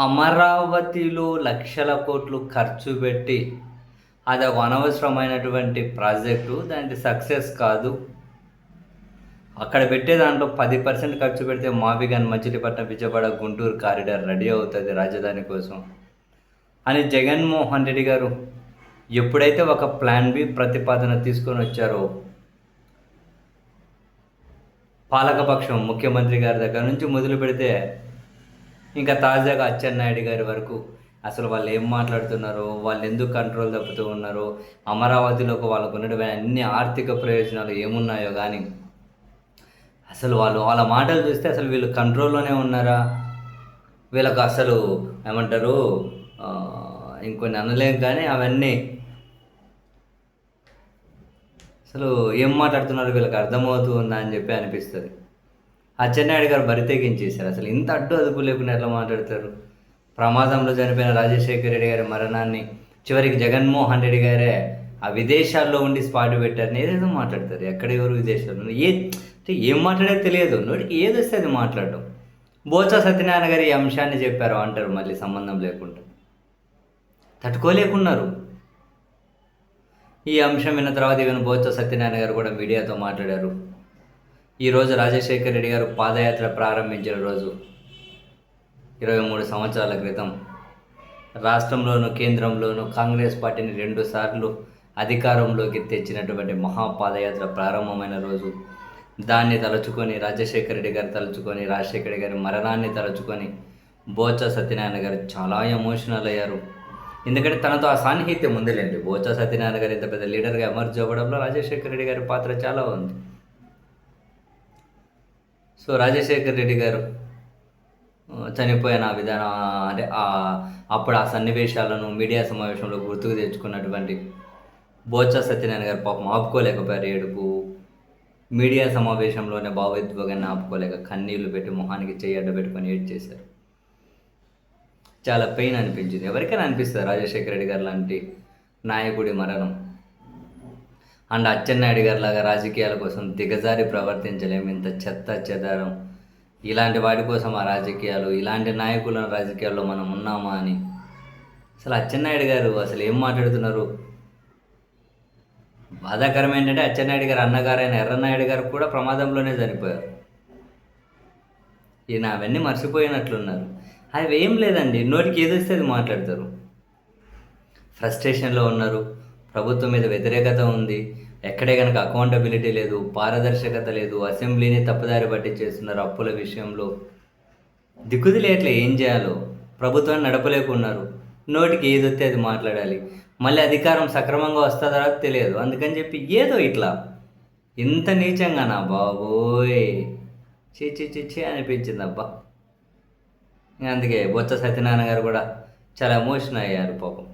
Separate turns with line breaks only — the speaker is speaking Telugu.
అమరావతిలో లక్షల కోట్లు ఖర్చు పెట్టి అదొక అనవసరమైనటువంటి ప్రాజెక్టు. దానికి సక్సెస్ కాదు. అక్కడ పెట్టే దాంట్లో 10% ఖర్చు పెడితే మావిగాన్ మచిలీపట్నం విజయవాడ గుంటూరు కారిడార్ రెడీ అవుతుంది రాజధాని కోసం అని జగన్మోహన్ రెడ్డి గారు ఎప్పుడైతే ఒక ప్లాన్ బి ప్రతిపాదన తీసుకొని వచ్చారో, పాలకపక్షం ముఖ్యమంత్రి గారి దగ్గర నుంచి మొదలు పెడితే ఇంకా తాజాగా అచ్చెన్నాయుడు గారి వరకు అసలు వాళ్ళు ఏం మాట్లాడుతున్నారో, వాళ్ళు ఎందుకు కంట్రోల్ తప్పుతూ ఉన్నారో, అమరావతిలోకి వాళ్ళకు ఉన్నటువంటి అన్ని ఆర్థిక ప్రయోజనాలు ఏమున్నాయో కానీ అసలు వాళ్ళ మాటలు చూస్తే అసలు వీళ్ళు కంట్రోల్లోనే ఉన్నారా, వీళ్ళకు అసలు ఏమంటారు ఇంకొన్ని అనలేం కానీ అవన్నీ అసలు ఏం మాట్లాడుతున్నారు వీళ్ళకి అర్థమవుతూ ఉందా అని చెప్పి అనిపిస్తుంది. అచ్చెన్నాయుడు గారు బరితెగించేశారు. అసలు ఇంత అడ్డు అదుపు లేకుండా ఎట్లా మాట్లాడతారు? ప్రమాదంలో చనిపోయిన రాజశేఖర రెడ్డి గారి మరణాన్ని చివరికి జగన్మోహన్ రెడ్డి గారే ఆ విదేశాల్లో ఉండి స్పాట్ పెట్టారని ఏదేదో మాట్లాడతారు. ఎక్కడ ఎవరు విదేశాల్లో ఏం మాట్లాడేది తెలియదు. నోటికి ఏది వస్తే అది మాట్లాడడం. బొత్స సత్యనారాయణ గారు ఈ అంశాన్ని చెప్పారు అంటారు మళ్ళీ సంబంధం లేకుండా. తట్టుకోలేకున్నారు. ఈ అంశం విన్న తర్వాత ఈవెన్ బొత్స సత్యనారాయణ గారు కూడా మీడియాతో మాట్లాడారు. ఈరోజు రాజశేఖర రెడ్డి గారు పాదయాత్ర ప్రారంభించిన రోజు 23 సంవత్సరాల క్రితం రాష్ట్రంలోనూ కేంద్రంలోనూ కాంగ్రెస్ పార్టీని 2 సార్లు అధికారంలోకి తెచ్చినటువంటి మహాపాదయాత్ర ప్రారంభమైన రోజు. దాన్ని తలుచుకొని రాజశేఖర రెడ్డి గారు తలుచుకొని రాజశేఖర రెడ్డి గారి మరణాన్ని తలుచుకొని బొత్స సత్యనారాయణ గారు చాలా ఎమోషనల్ అయ్యారు. ఎందుకంటే తనతో ఆ సాన్నిహిత్యం ఉందిలేండి. బొత్స సత్యనారాయణ గారు ఇంత పెద్ద లీడర్గా ఎమర్జ్ అవ్వడంలో రాజశేఖర రెడ్డి గారి పాత్ర చాలా ఉంది. సో రాజశేఖర రెడ్డి గారు చనిపోయిన విధానం అంటే అప్పుడు ఆ సన్నివేశాలను మీడియా సమావేశంలో గుర్తుకు తెచ్చుకున్నటువంటి బొత్స సత్యనారాయణ గారు పాపం ఆపుకోలేకపోయారు ఏడుపు. మీడియా సమావేశంలోనే భావోద్వేగాన్ని ఆపుకోలేక కన్నీళ్లు పెట్టి మొహానికి చెయ్యి అడ్డబెట్టుకొని ఏడ్చేశారు. చాలా పెయిన్ అనిపించింది. ఎవరికైనా అనిపిస్తుంది రాజశేఖర రెడ్డి గారు లాంటి నాయకుడి మరణం. అండ్ అచ్చెన్నాయుడు గారి లాగా రాజకీయాల కోసం దిగజారి ప్రవర్తించలేము. ఇంత చెత్త చెదారం ఇలాంటి వాటి కోసం ఆ రాజకీయాలు, ఇలాంటి నాయకుల రాజకీయాల్లో మనం ఉన్నామా అని అసలు అచ్చెన్నాయుడు గారు అసలు ఏం మాట్లాడుతున్నారు? బాధాకరం ఏంటంటే అచ్చెన్నాయుడు గారు అన్నగారైన ఎర్రన్నాయుడు గారు కూడా ప్రమాదంలోనే చనిపోయారు. ఈయన అవన్నీ మర్చిపోయినట్లున్నారు. అవి ఏం లేదండి, నోటికి ఏదొస్తే అది మాట్లాడతారు. ఫ్రస్ట్రేషన్లో ఉన్నారు. ప్రభుత్వం మీద వ్యతిరేకత ఉంది. ఎక్కడే కనుక అకౌంటబిలిటీ లేదు, పారదర్శకత లేదు, అసెంబ్లీని తప్పుదారి పట్టించేస్తున్నారు. అప్పుల విషయంలో దిక్కుదిలేట్లే ఏం చేయాలో, ప్రభుత్వాన్ని నడపలేకున్నారు. నోటికి ఏదొస్తే అది మాట్లాడాలి. మళ్ళీ అధికారం సక్రమంగా వస్తుందా తెలియదు. అందుకని చెప్పి ఏదో ఇట్లా ఇంత నీచంగా నా బాబోయ్ చీ అనిపించింది అబ్బా. అందుకే బొత్స సత్యనారాయణ గారు కూడా చాలా ఎమోషన్ అయ్యారు పాపం.